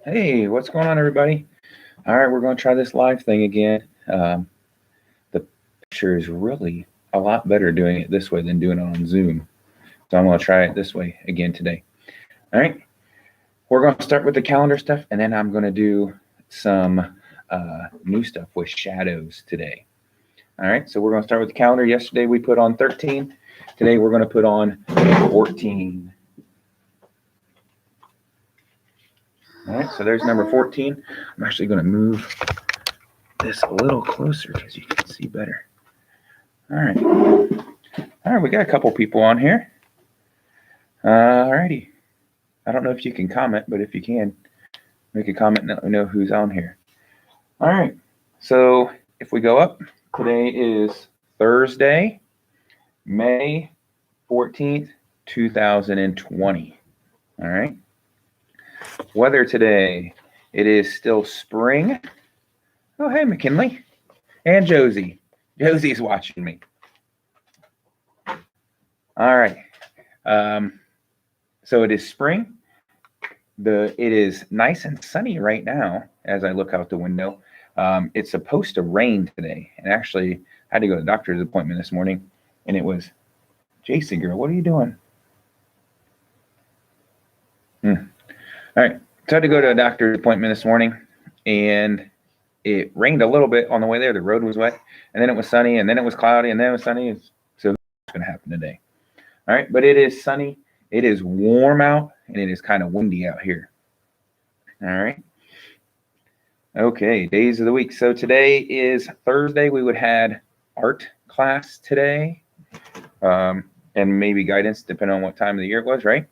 Hey, what's going on, everybody? All right, we're going to try this live thing again. The picture is really a lot better doing it this way than doing it on Zoom. So I'm going to try it this way again today. All right, we're going to start with the calendar stuff, and then I'm going to do some new stuff with shadows today. All right, so we're going to start with the calendar. Yesterday we put on 13. Today we're going to put on 14. All right, so there's number 14. I'm actually going to move this a little closer because you can see better. All right, we got a couple people on here. All righty. I don't know if you can comment, but if you can, make a comment and let me know who's on here. All right, so if we go up, today is Thursday, May 14th, 2020. All right. Weather today, it is still spring. Oh, hey, McKinley. And Josie. Josie's watching me. All right. So it is spring. It is nice and sunny right now as I look out the window. It's supposed to rain today. And actually, I had to go to the doctor's appointment this morning. And it was, Jason, girl, what are you doing? All right. So I had to go to a doctor's appointment this morning. And it rained a little bit on the way there. The road was wet. And then it was sunny. And then it was cloudy. And then it was sunny. So it's going to happen today. All right. But it is sunny. It is warm out. And it is kind of windy out here. All right. Okay. Days of the week. So today is Thursday. We would have had art class today. And maybe guidance depending on what time of the year it was, right?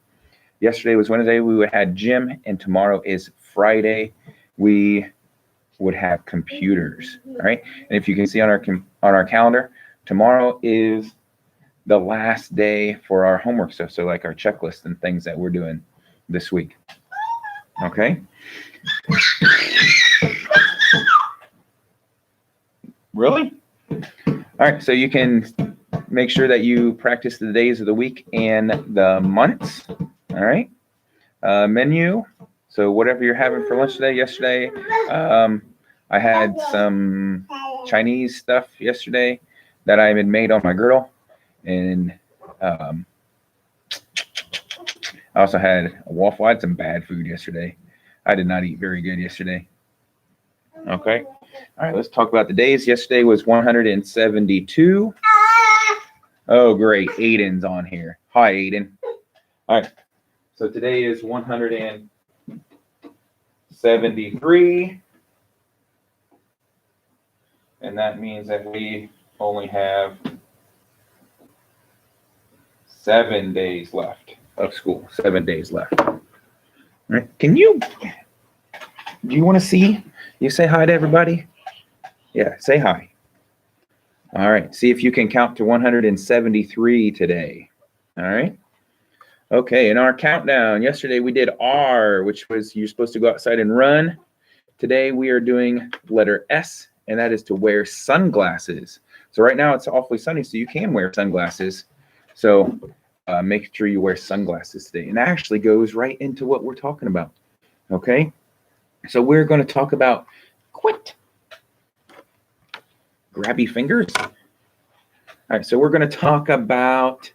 Yesterday was Wednesday. We would have gym. And tomorrow is Friday. We would have computers. All right. And if you can see on our calendar, tomorrow is the last day for our homework stuff. So like our checklist and things that we're doing this week. Okay. Really? All right. So you can make sure that you practice the days of the week and the months. All right. Menu. So whatever you're having for lunch today. Yesterday, I had some Chinese stuff yesterday that I had made on my griddle. And I also had a waffle. I had some bad food yesterday. I did not eat very good yesterday. Okay. All right, let's talk about the days. Yesterday was 172. Oh, great. Aiden's on here. Hi, Aiden. All right. So today is 173. And that means that we only have 7 days left of school. 7 days left. All right. Do you want to see? You say hi to everybody? Yeah, say hi. All right. See if you can count to 173 today. All right. Okay. In our countdown, yesterday we did R, which was you're supposed to go outside and run. Today we are doing letter S, and that is to wear sunglasses. So right now it's awfully sunny, so you can wear sunglasses. So make sure you wear sunglasses today. And that actually goes right into what we're talking about. Okay. So we're going to talk about quit. Grabby fingers. All right. So we're going to talk about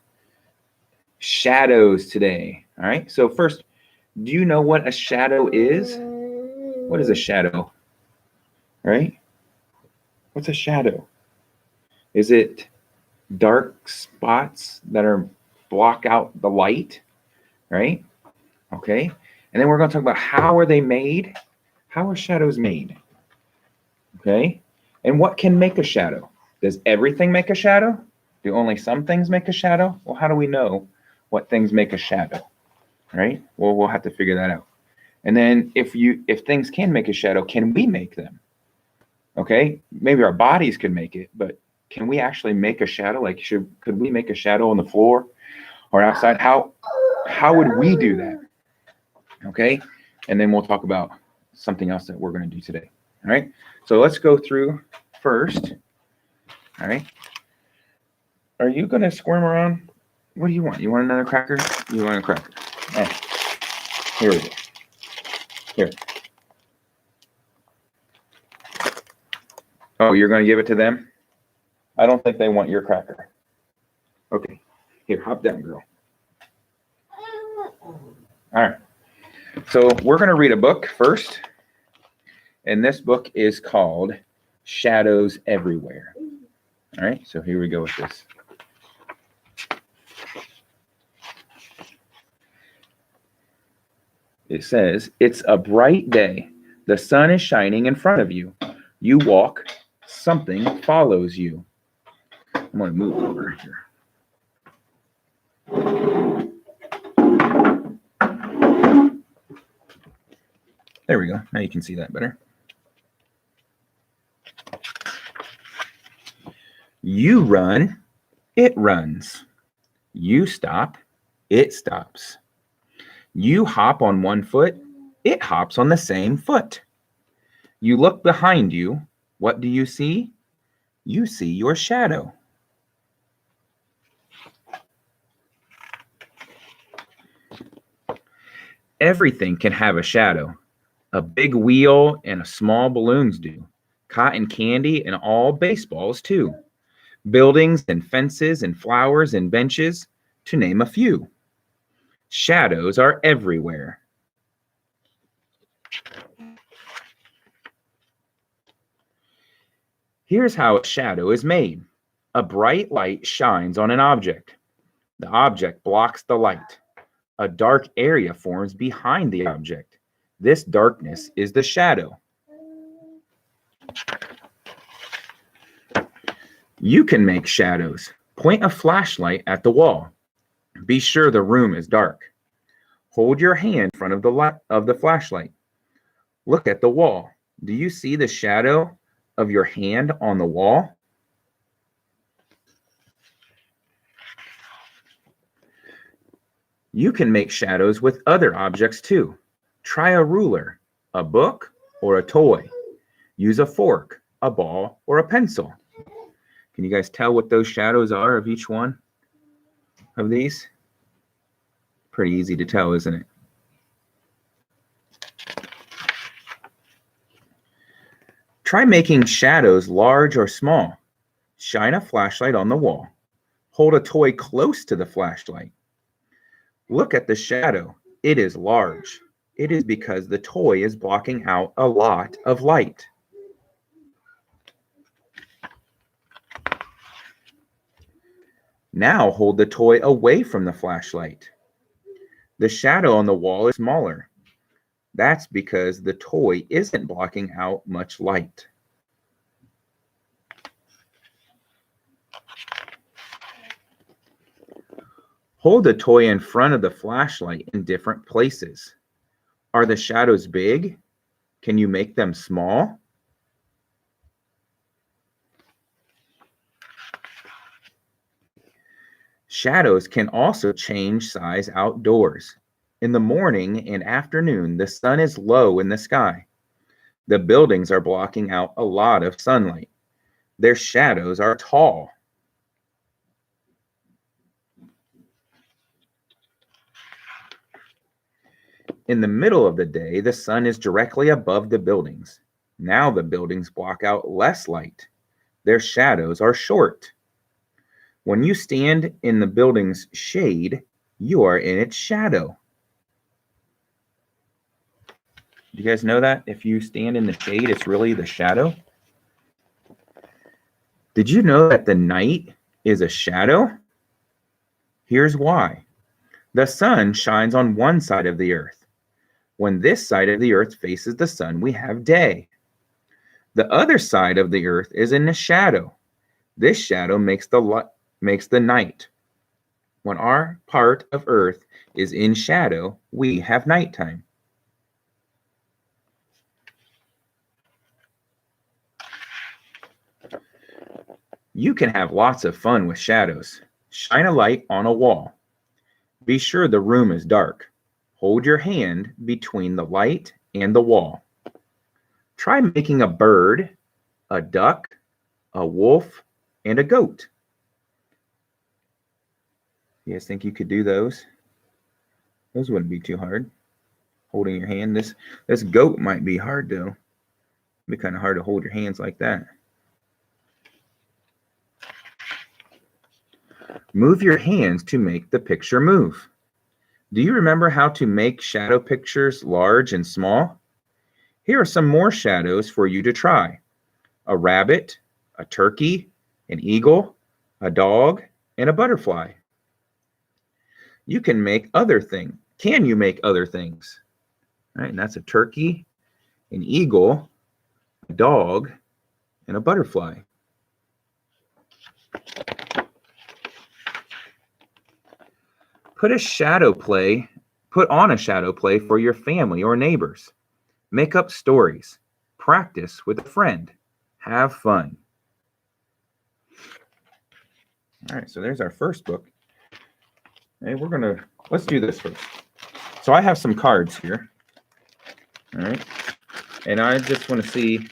shadows today. All right. So first, do you know what a shadow is? What is a shadow? Right? What's a shadow? Is it dark spots that block out the light? Right? Okay. And then we're going to talk about how are they made? How are shadows made? Okay. And what can make a shadow? Does everything make a shadow? Do only some things make a shadow? Well, how do we know what things make a shadow? Right? Well, we'll have to figure that out. And then if things can make a shadow, can we make them? Okay. Maybe our bodies could make it, but can we actually make a shadow? Like could we make a shadow on the floor or outside? How would we do that? Okay. And then we'll talk about something else that we're going to do today. All right. So let's go through first. All right. Are you going to squirm around? What do you want? You want another cracker? You want a cracker? Hey. Here we go. Here. Oh, you're going to give it to them? I don't think they want your cracker. Okay. Here, hop down, girl. All right. So we're going to read a book first. And this book is called Shadows Everywhere. All right. So here we go with this. It says, it's a bright day. The sun is shining in front of you. You walk. Something follows you. I'm going to move over here. There we go. Now you can see that better. You run, it runs. You stop, it stops. You hop on one foot, it hops on the same foot. You look behind you. What do you see? You see your shadow. Everything can have a shadow. A big wheel and a small balloons do. Cotton candy and all baseballs too. Buildings and fences and flowers and benches, to name a few. Shadows are everywhere. Here's how a shadow is made. A bright light shines on an object. The object blocks the light. A dark area forms behind the object. This darkness is the shadow. You can make shadows. Point a flashlight at the wall. Be sure the room is dark. Hold your hand in front of the light of the flashlight. Look at the wall. Do you see the shadow of your hand on the wall? You can make shadows with other objects too. Try a ruler, a book, or a toy. Use a fork, a ball, or a pencil. Can you guys tell what those shadows are of each one of these? Pretty easy to tell, isn't it? Try making shadows large or small. Shine a flashlight on the wall. Hold a toy close to the flashlight. Look at the shadow. It is large. It is because the toy is blocking out a lot of light. Now hold the toy away from the flashlight. The shadow on the wall is smaller. That's because the toy isn't blocking out much light. Hold the toy in front of the flashlight in different places. Are the shadows big? Can you make them small? Shadows can also change size outdoors. In the morning and afternoon, the sun is low in the sky. The buildings are blocking out a lot of sunlight. Their shadows are tall. In the middle of the day, the sun is directly above the buildings. Now the buildings block out less light. Their shadows are short. When you stand in the building's shade, you are in its shadow. Do you guys know that? If you stand in the shade, it's really the shadow. Did you know that the night is a shadow? Here's why. The sun shines on one side of the earth. When this side of the earth faces the sun, we have day. The other side of the earth is in the shadow. This shadow makes the night. When our part of earth is in shadow, we have nighttime. You can have lots of fun with shadows. Shine a light on a wall. Be sure the room is dark. Hold your hand between the light and the wall. Try making a bird, a duck, a wolf, and a goat. You guys think you could do those? Those wouldn't be too hard. holding your hand. This goat might be hard though. It'd be kind of hard to hold your hands like that. Move your hands to make the picture move. Do you remember how to make shadow pictures large and small? Here are some more shadows for you to try. A rabbit, a turkey, an eagle, a dog, and a butterfly. You can make other things. Can you make other things? All right, and that's a turkey, an eagle, a dog, and a butterfly. Put on a shadow play for your family or neighbors. Make up stories. Practice with a friend. Have fun. All right, so there's our first book. Hey, let's do this first. So I have some cards here. All right. And I just want to see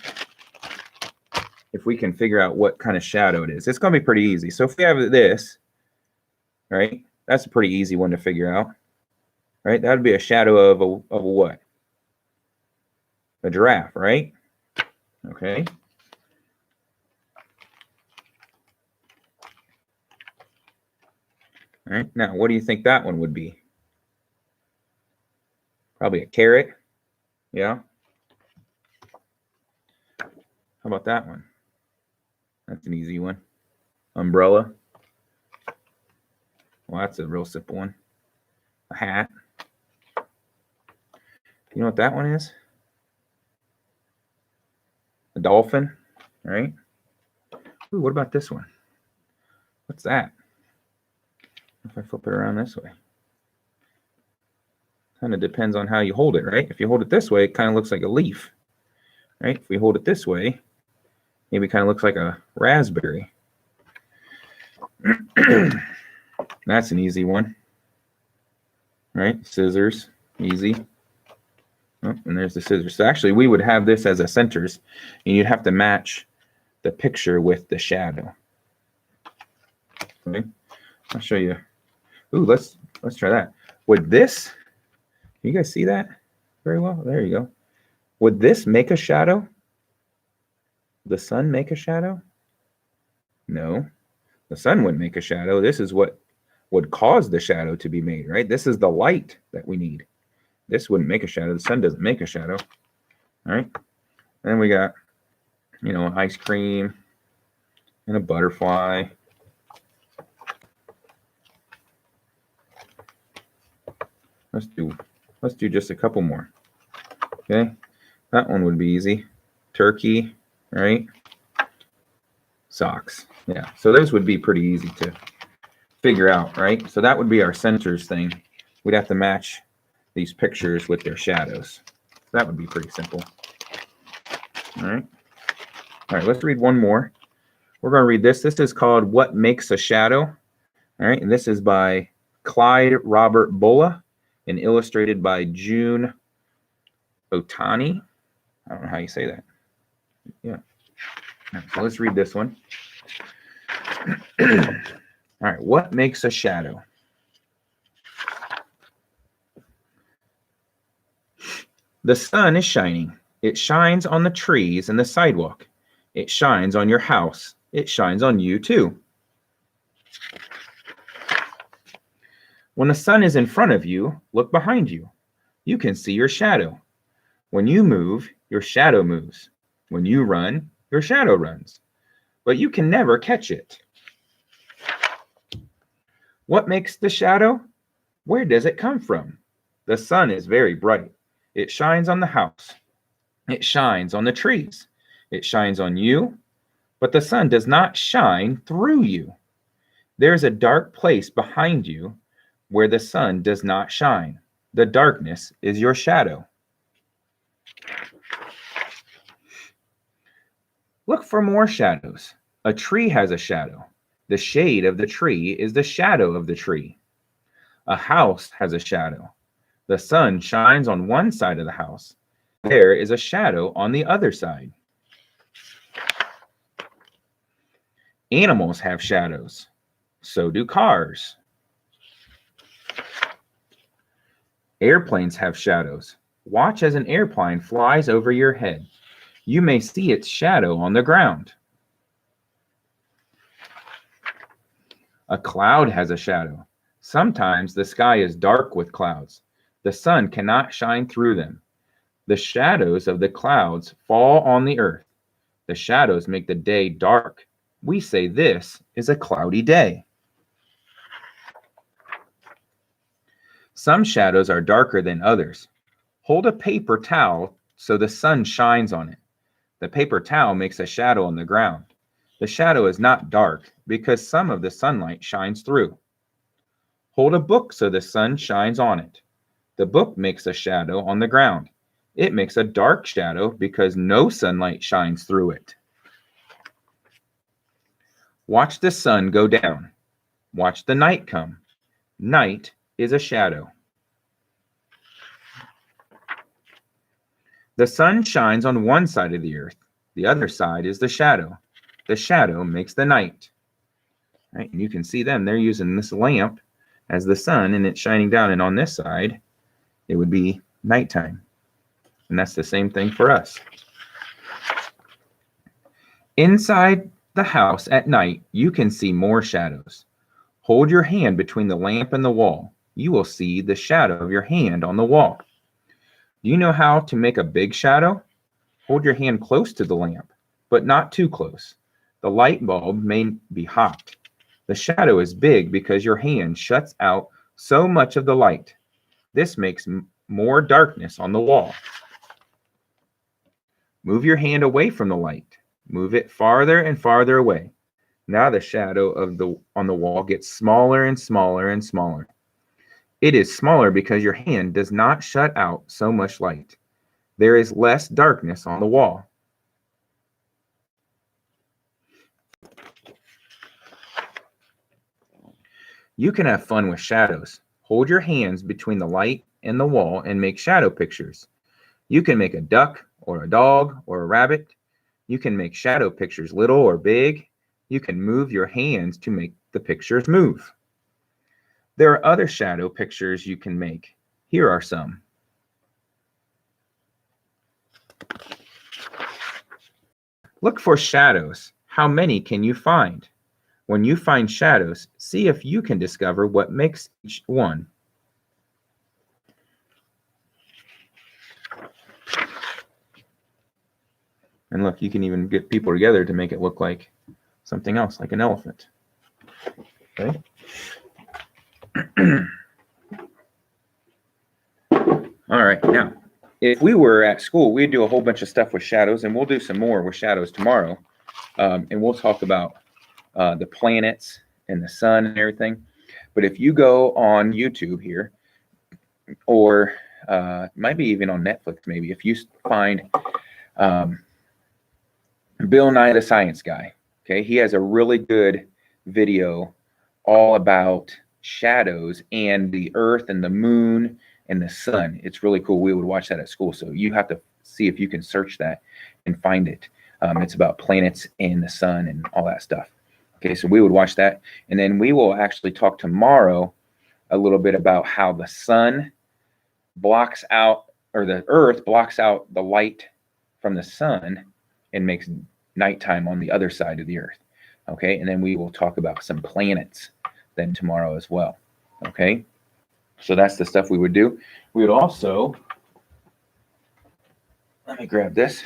if we can figure out what kind of shadow it is. It's going to be pretty easy. So if we have this, right, that's a pretty easy one to figure out. Right? That would be a shadow of a what? A giraffe, right? Okay. All right. Now, what do you think that one would be? Probably a carrot. Yeah. How about that one? That's an easy one. Umbrella. Well, that's a real simple one. A hat. You know what that one is? A dolphin, right? Ooh, what about this one? What's that? If I flip it around this way. Kind of depends on how you hold it, right? If you hold it this way, it kind of looks like a leaf, right? If we hold it this way, maybe it kind of looks like a raspberry. That's an easy one, right? Scissors, easy. Oh, and there's the scissors. So actually, we would have this as a centers, and you'd have to match the picture with the shadow. Okay, I'll show you. Ooh, let's try that. Would this? You guys see that very well? There you go. Would this make a shadow? The sun make a shadow? No, the sun wouldn't make a shadow. This is what would cause the shadow to be made, right? This is the light that we need. This wouldn't make a shadow. The sun doesn't make a shadow. All right. Then we got, ice cream and a butterfly. Let's do just a couple more. Okay. That one would be easy. Turkey, right? Socks. Yeah. So those would be pretty easy to figure out, right? So that would be our centers thing. We'd have to match these pictures with their shadows. That would be pretty simple. All right. All right, let's read one more. We're going to read this. This is called What Makes a Shadow. All right, and this is by Clyde Robert Bola and illustrated by June Otani. I don't know how you say that. Yeah. So let's read this one. All right, what makes a shadow? The sun is shining. It shines on the trees and the sidewalk. It shines on your house. It shines on you too. When the sun is in front of you, look behind you. You can see your shadow. When you move, your shadow moves. When you run, your shadow runs. But you can never catch it. What makes the shadow? Where does it come from? The sun is very bright. It shines on the house. It shines on the trees. It shines on you, but the sun does not shine through you. There is a dark place behind you where the sun does not shine. The darkness is your shadow. Look for more shadows. A tree has a shadow. The shade of the tree is the shadow of the tree. A house has a shadow. The sun shines on one side of the house. There is a shadow on the other side. Animals have shadows. So do cars. Airplanes have shadows. Watch as an airplane flies over your head. You may see its shadow on the ground. A cloud has a shadow. Sometimes the sky is dark with clouds. The sun cannot shine through them. The shadows of the clouds fall on the earth. The shadows make the day dark. We say this is a cloudy day. Some shadows are darker than others. Hold a paper towel so the sun shines on it. The paper towel makes a shadow on the ground. The shadow is not dark because some of the sunlight shines through. Hold a book so the sun shines on it. The book makes a shadow on the ground. It makes a dark shadow because no sunlight shines through it. Watch the sun go down. Watch the night come. Night is a shadow. The sun shines on one side of the earth. The other side is the shadow. The shadow makes the night. Right? And you can see them. They're using this lamp as the sun, and it's shining down. And on this side, it would be nighttime. And that's the same thing for us. Inside the house at night, you can see more shadows. Hold your hand between the lamp and the wall. You will see the shadow of your hand on the wall. Do you know how to make a big shadow? Hold your hand close to the lamp, but not too close. The light bulb may be hot. The shadow is big because your hand shuts out so much of the light. This makes more darkness on the wall. Move your hand away from the light. Move it farther and farther away. Now the shadow on the wall gets smaller and smaller and smaller. It is smaller because your hand does not shut out so much light. There is less darkness on the wall. You can have fun with shadows. Hold your hands between the light and the wall and make shadow pictures. You can make a duck or a dog or a rabbit. You can make shadow pictures little or big. You can move your hands to make the pictures move. There are other shadow pictures you can make. Here are some. Look for shadows. How many can you find? When you find shadows, see if you can discover what makes each one. And look, you can even get people together to make it look like something else, like an elephant. Okay. All right, now, if we were at school, we'd do a whole bunch of stuff with shadows, and we'll do some more with shadows tomorrow. And we'll talk about the planets and the sun and everything. But if you go on YouTube here, or might be even on Netflix, maybe, if you find Bill Nye the Science Guy, okay, he has a really good video all about shadows and the earth and the moon and the sun. It's really cool. We would watch that at school. So you have to see if you can search that and find it. It's about planets and the sun and all that stuff. Okay, so we would watch that. And then we will actually talk tomorrow a little bit about how the sun blocks out, or the earth blocks out the light from the sun and makes nighttime on the other side of the earth. Okay, and then we will talk about some planets then tomorrow as well. Okay, so that's the stuff we would do. We would also, let me grab this.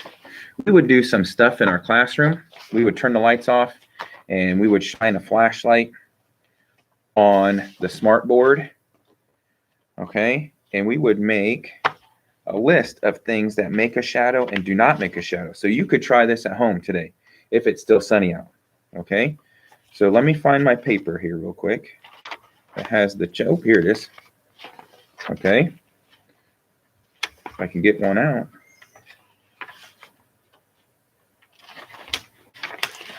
We would do some stuff in our classroom. We would turn the lights off and we would shine a flashlight on the smart board. Okay, and we would make a list of things that make a shadow and do not make a shadow. So you could try this at home today if it's still sunny out. Okay, so let me find my paper here real quick. It has the, oh, here it is. Okay, if I can get one out.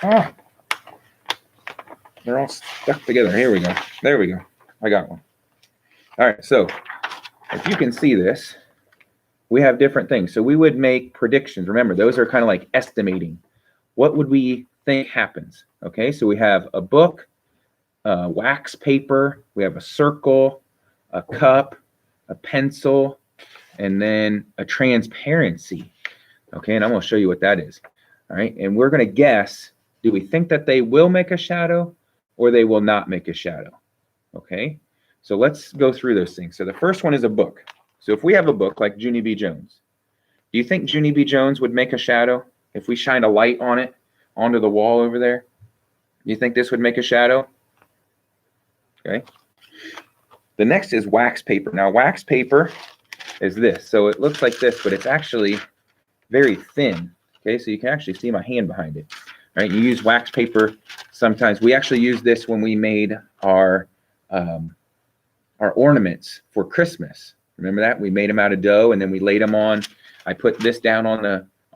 Ah, they're all stuck together. Here we go. There we go. I got one. All right, so if you can see this, we have different things. So we would make predictions. Remember, those are kind of like estimating. What would we think happens? Okay, so we have a book, wax paper, we have a circle, a cup, a pencil, and then a transparency. Okay, and I'm going to show you what that is. All right, and we're going to guess, do we think that they will make a shadow or they will not make a shadow? Okay, so let's go through those things. So the first one is a book. So if we have a book like Junie B. Jones, do you think Junie B. Jones would make a shadow if we shined a light on it, onto the wall over there? Do you think this would make a shadow? Okay. The next is wax paper. Now, wax paper is this. So it looks like this, but it's actually very thin. Okay, so you can actually see my hand behind it. Right? You use wax paper sometimes. We actually use this when we made our ornaments for Christmas. Remember that? We made them out of dough, and then we laid them on. I put this down on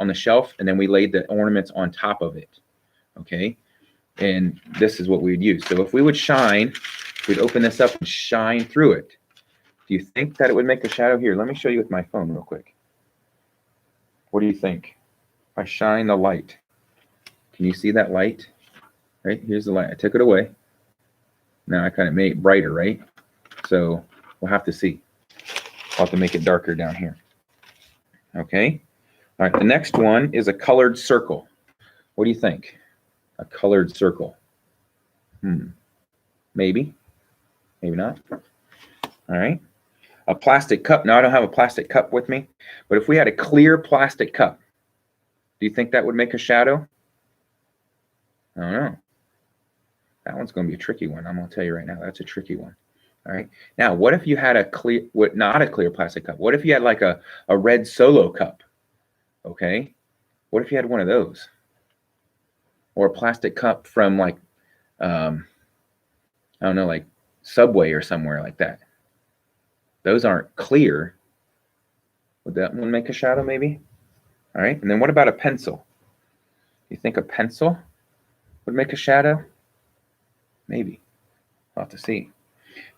the shelf, and then we laid the ornaments on top of it. Okay, and this is what we would use. So if we would shine, we'd open this up and shine through it. Do you think that it would make a shadow? Here, let me show you with my phone real quick. What do you think? If I shine the light, can you see that light? Right, here's the light. I took it away. Now I kind of made it brighter, right? So we'll have to see. I'll have to make it darker down here. Okay. All right, the next one is a colored circle. What do you think? A colored circle. Maybe. Maybe not. All right. A plastic cup. Now, I don't have a plastic cup with me, but if we had a clear plastic cup, do you think that would make a shadow? I don't know. That one's going to be a tricky one. I'm going to tell you right now. That's a tricky one. All right. Now, what if you had a clear, not a clear plastic cup? What if you had like a red Solo cup? Okay. What if you had one of those? Or a plastic cup from like, I don't know, like Subway or somewhere like that. Those aren't clear. Would that one make a shadow maybe? All right. And then what about a pencil? You think a pencil would make a shadow? Maybe. I'll have to see.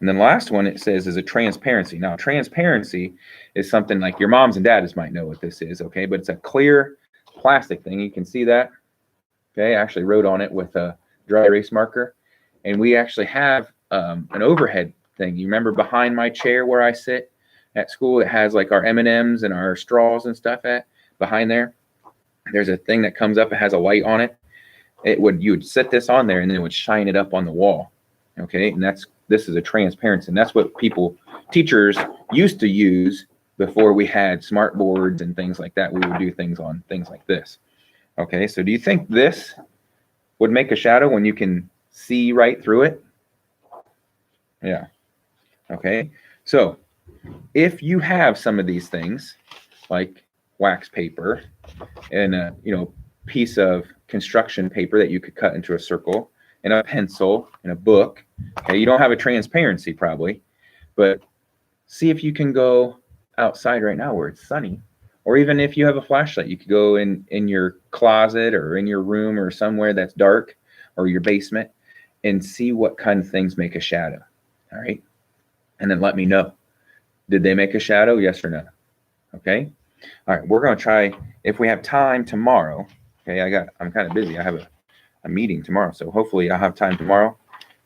And then the last one it says is a transparency. Now, transparency is something like your moms and dads might know what this is, okay? But it's a clear plastic thing. You can see that. Okay, I actually wrote on it with a dry erase marker. And we actually have an overhead thing. You remember behind my chair where I sit at school, it has like our M&Ms and our straws and stuff behind there. There's a thing that comes up, it has a light on it. You would set this on there and then it would shine it up on the wall. Okay, and this is a transparency, and that's what teachers used to use before we had smart boards and things like that. We would do things on things like this. Okay, so do you think this would make a shadow when you can see right through it? Yeah. Okay, so if you have some of these things like wax paper and a piece of construction paper that you could cut into a circle, and a pencil and a book. Okay, you don't have a transparency probably, but see if you can go outside right now where it's sunny, or even if you have a flashlight, you could go in your closet or in your room or somewhere that's dark or your basement and see what kind of things make a shadow. All right, and then let me know. Did they make a shadow? Yes or no? Okay. All right, we're going to try if we have time tomorrow. Okay, I'm kind of busy. I have a meeting tomorrow, so hopefully I'll have time tomorrow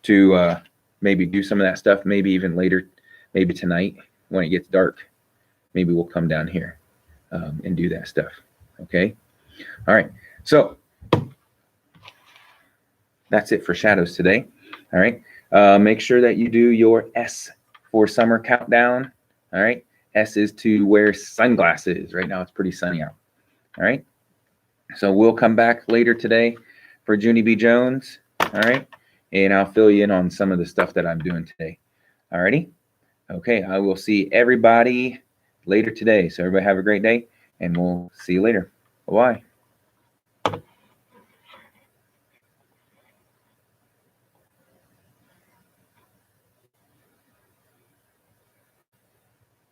to maybe do some of that stuff, maybe even later, maybe tonight when it gets dark, maybe we'll come down here and do that stuff. Okay, all right, so that's it for shadows today. All right, make sure that you do your S for summer countdown. All right, S is to wear sunglasses. Right now it's pretty sunny out. All right, so we'll come back later today for Junie B. Jones, all right? And I'll fill you in on some of the stuff that I'm doing today. All righty? Okay, I will see everybody later today. So everybody have a great day, and we'll see you later. Bye-bye.